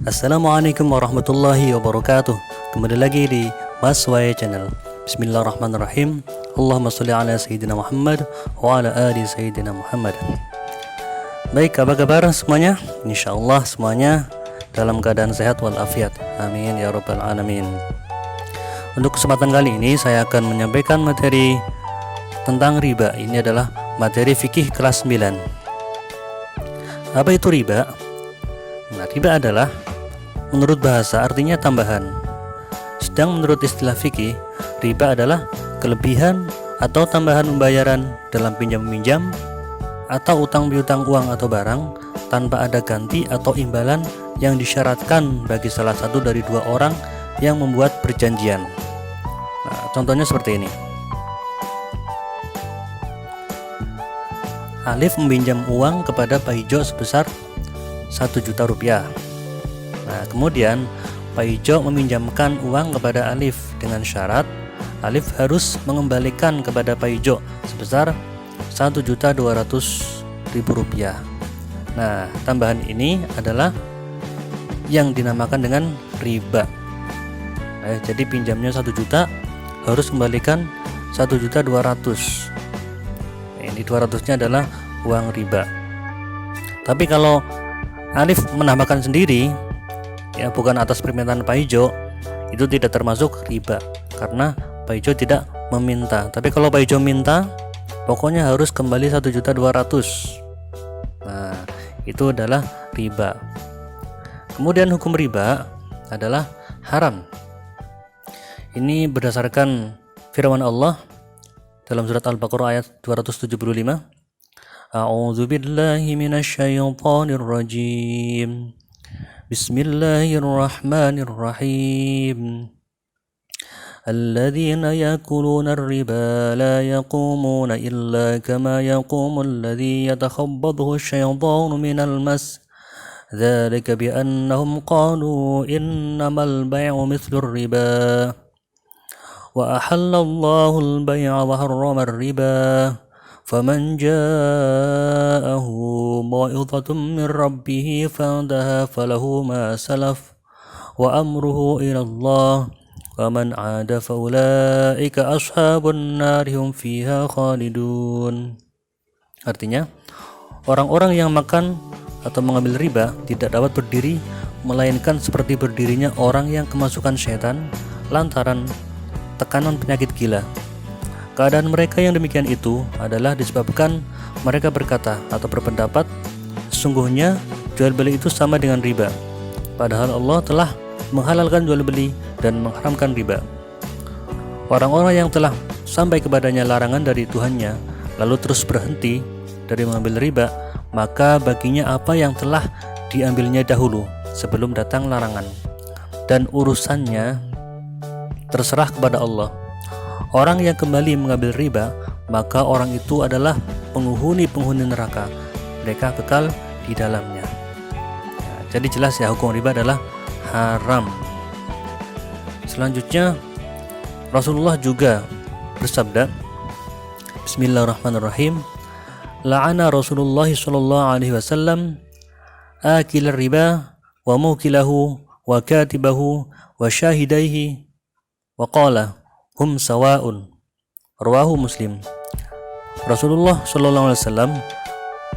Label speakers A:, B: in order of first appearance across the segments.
A: Assalamualaikum warahmatullahi wabarakatuh. Kembali lagi di Mas Wae Channel. Bismillahirrahmanirrahim. Allahumma sholli ala Sayyidina Muhammad wa ala ali Sayyidina Muhammad. Baik, apa kabar semuanya? Insyaallah semuanya dalam keadaan sehat walafiat. Amin ya rabbal alamin. Untuk kesempatan kali ini saya akan menyampaikan materi tentang riba. Ini adalah materi fikih kelas 9. Apa itu riba? Nah, riba adalah menurut bahasa artinya tambahan. Sedang menurut istilah fikih, riba adalah kelebihan atau tambahan pembayaran dalam pinjam-meminjam atau utang piutang uang atau barang tanpa ada ganti atau imbalan yang disyaratkan bagi salah satu dari dua orang yang membuat perjanjian. Nah, contohnya seperti ini. Alif meminjam uang kepada Pak Ijo sebesar 1 juta rupiah. Nah, kemudian Pak Ijo meminjamkan uang kepada Alif dengan syarat Alif harus mengembalikan kepada Pak Ijo sebesar 1.200.000 rupiah. Nah, tambahan ini adalah yang dinamakan dengan riba. Jadi pinjamnya 1 juta harus kembalikan 1.200.000. Ini 200-nya adalah uang riba. Tapi kalau Alif menambahkan sendiri, ya bukan atas permintaan Pak Ijo, itu tidak termasuk riba karena Pak Ijo tidak meminta. Tapi kalau Pak Ijo minta, pokoknya harus kembali 1.200.000. Nah, itu adalah riba. Kemudian hukum riba adalah haram. Ini berdasarkan firman Allah dalam surat Al-Baqarah ayat 275. A'udzu billahi minasyaitonir rajim. Bismillahirrahmanirrahim. Alladzina yakuluna ar-riba la yaqumuna illa kama yaqumu alladzi yatakhabbathu asy-syaitanu minal mas. Dzalika bi annahum qalu innamal bay'u mithlu ar-riba. Wa ahallallahu al-bay'a wa harrama ar-riba. فمن جاءه موعظة من ربه فانتهى فله ما سلف وأمره إلى الله ومن عاد فأولئك أصحاب النار هم فيها خالدون. Artinya, orang-orang yang makan atau mengambil riba tidak dapat berdiri melainkan seperti berdirinya orang yang kemasukan setan lantaran tekanan penyakit gila. Keadaan mereka yang demikian itu adalah disebabkan mereka berkata atau berpendapat sesungguhnya jual beli itu sama dengan riba, padahal Allah telah menghalalkan jual beli dan mengharamkan riba. Orang-orang yang telah sampai kepadanya larangan dari Tuhannya lalu terus berhenti dari mengambil riba, maka baginya apa yang telah diambilnya dahulu sebelum datang larangan, dan urusannya terserah kepada Allah. Orang yang kembali mengambil riba, maka orang itu adalah penghuni neraka. Mereka kekal di dalamnya. Nah, jadi jelas ya, hukum riba adalah haram. Selanjutnya Rasulullah juga bersabda, Bismillahirrahmanirrahim. La'ana Rasulullah sallallahu alaihi wasallam akil riba wa mukilahu wa katibahu wa syahidaihi wa qala hum sawa'un. Rawahu Muslim. Rasulullah sallallahu alaihi wasallam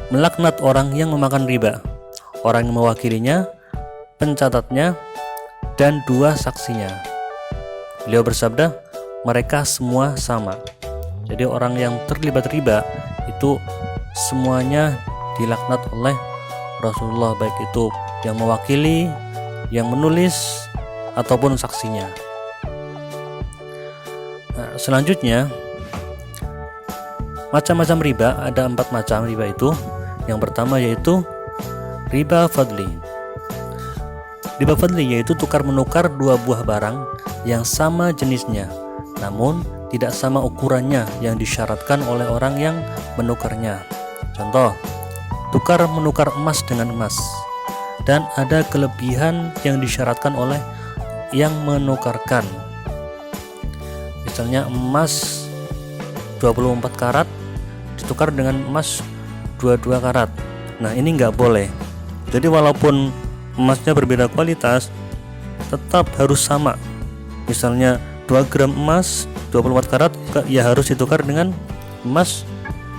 A: melaknat orang yang memakan riba, orang yang mewakilinya, pencatatnya, dan dua saksinya. Beliau bersabda, mereka semua sama. Jadi orang yang terlibat riba itu semuanya dilaknat oleh Rasulullah, baik itu yang mewakili, yang menulis, ataupun saksinya. Nah, selanjutnya macam-macam riba, ada 4 macam riba itu. Yang pertama yaitu riba fadli. Riba fadli yaitu tukar menukar dua buah barang yang sama jenisnya namun tidak sama ukurannya yang disyaratkan oleh orang yang menukarnya. Contoh, tukar menukar emas dengan emas dan ada kelebihan yang disyaratkan oleh yang menukarkan. Misalnya emas 24 karat ditukar dengan emas 22 karat. Nah, ini nggak boleh. Jadi walaupun emasnya berbeda kualitas, tetap harus sama. Misalnya 2 gram emas 24 karat, ya harus ditukar dengan emas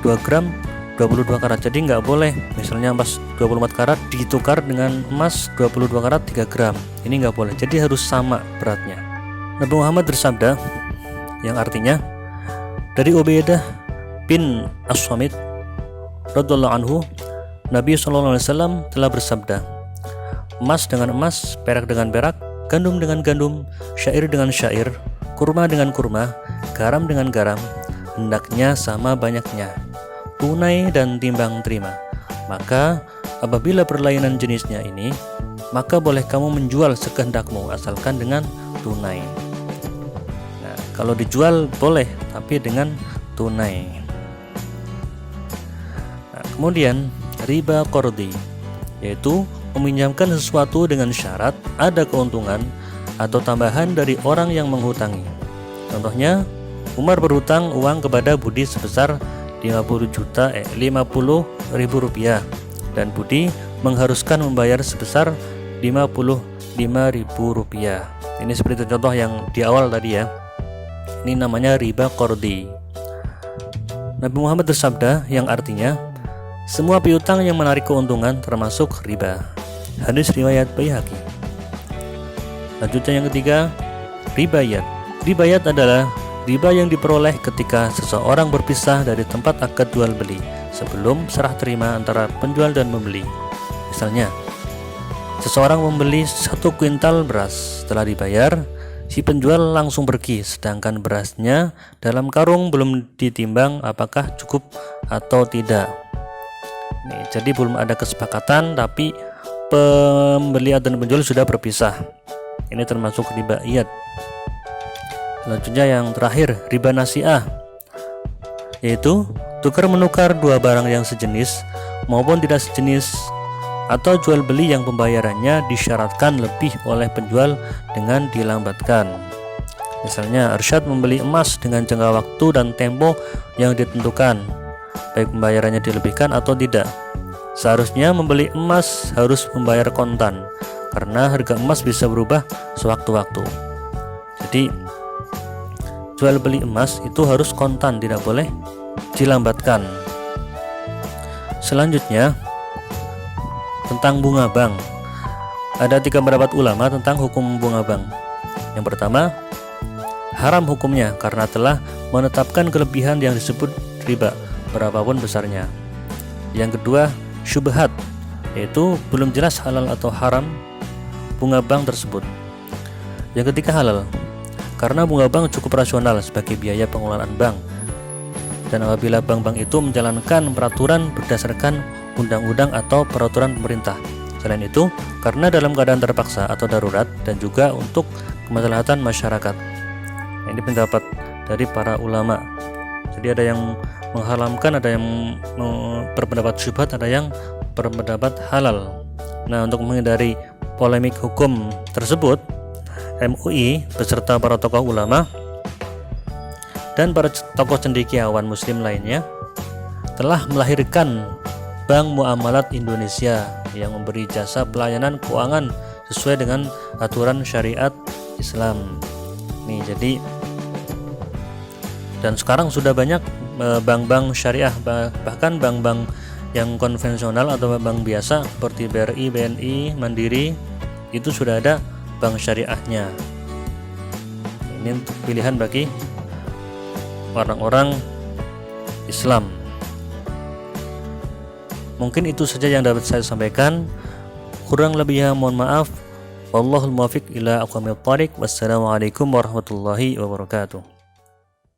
A: 2 gram 22 karat. Jadi nggak boleh misalnya emas 24 karat ditukar dengan emas 22 karat 3 gram. Ini nggak boleh. Jadi harus sama beratnya. Nabi Muhammad bersabda, yang artinya dari Ubaidah bin As-Samit radhiyallahu anhu, Nabi SAW telah bersabda, emas dengan emas, perak dengan perak, gandum dengan gandum, syair dengan syair, kurma dengan kurma, garam dengan garam, hendaknya sama banyaknya, tunai dan timbang terima. Maka apabila perlainan jenisnya ini, maka boleh kamu menjual sekehendakmu asalkan dengan tunai. Nah, kalau dijual boleh, tapi dengan tunai. Nah, kemudian riba qardi, yaitu meminjamkan sesuatu dengan syarat ada keuntungan atau tambahan dari orang yang menghutangi. Contohnya, Umar berhutang uang kepada Budi sebesar 50.000 rupiah dan Budi mengharuskan membayar sebesar 55.000 rupiah. Ini seperti contoh yang di awal tadi ya. Ini namanya riba qardi. Nabi Muhammad bersabda, yang artinya semua piutang yang menarik keuntungan termasuk riba. Hadis riwayat Baihaqi. Lanjutnya yang ketiga, ribayat. Ribayat adalah riba yang diperoleh ketika seseorang berpisah dari tempat akad jual beli sebelum serah terima antara penjual dan pembeli. Misalnya, seseorang membeli 1 kuintal beras, setelah dibayar, si penjual langsung pergi, sedangkan berasnya dalam karung belum ditimbang apakah cukup atau tidak. Nih, jadi belum ada kesepakatan, tapi pembeli dan penjual sudah berpisah. Ini termasuk riba iyad. Selanjutnya yang terakhir, riba nasi'ah, yaitu tukar menukar dua barang yang sejenis maupun tidak sejenis, atau jual beli yang pembayarannya disyaratkan lebih oleh penjual dengan dilambatkan. Misalnya, Arsyad membeli emas dengan jangka waktu dan tempo yang ditentukan, baik pembayarannya dilebihkan atau tidak. Seharusnya membeli emas harus membayar kontan, karena harga emas bisa berubah sewaktu-waktu. Jadi jual beli emas itu harus kontan, tidak boleh dilambatkan. Selanjutnya tentang bunga bank. Ada 3 pendapat ulama tentang hukum bunga bank. Yang pertama, haram hukumnya karena telah menetapkan kelebihan yang disebut riba, berapapun besarnya. Yang kedua, syubhat, yaitu belum jelas halal atau haram bunga bank tersebut. Yang ketiga, halal karena bunga bank cukup rasional sebagai biaya pengelolaan bank, dan apabila bank-bank itu menjalankan peraturan berdasarkan undang-undang atau peraturan pemerintah. Selain itu, karena dalam keadaan terpaksa atau darurat, dan juga untuk kemaslahatan masyarakat. Ini pendapat dari para ulama. Jadi ada yang mengharamkan, ada yang berpendapat syubhat, ada yang berpendapat halal. Nah, untuk menghindari polemik hukum tersebut, MUI beserta para tokoh ulama dan para tokoh cendekiawan muslim lainnya telah melahirkan Bank Muamalat Indonesia yang memberi jasa pelayanan keuangan sesuai dengan aturan syariat Islam. Nih, jadi dan sekarang sudah banyak bank-bank syariah, bahkan bank-bank yang konvensional atau bank biasa seperti BRI, BNI, Mandiri, itu sudah ada bank syariahnya. Ini untuk pilihan bagi orang-orang Islam. Mungkin itu saja yang dapat saya sampaikan. Kurang lebihnya mohon maaf. Wallahul muwaffiq ila aqwamit thoriq. Wassalamualaikum warahmatullahi wabarakatuh.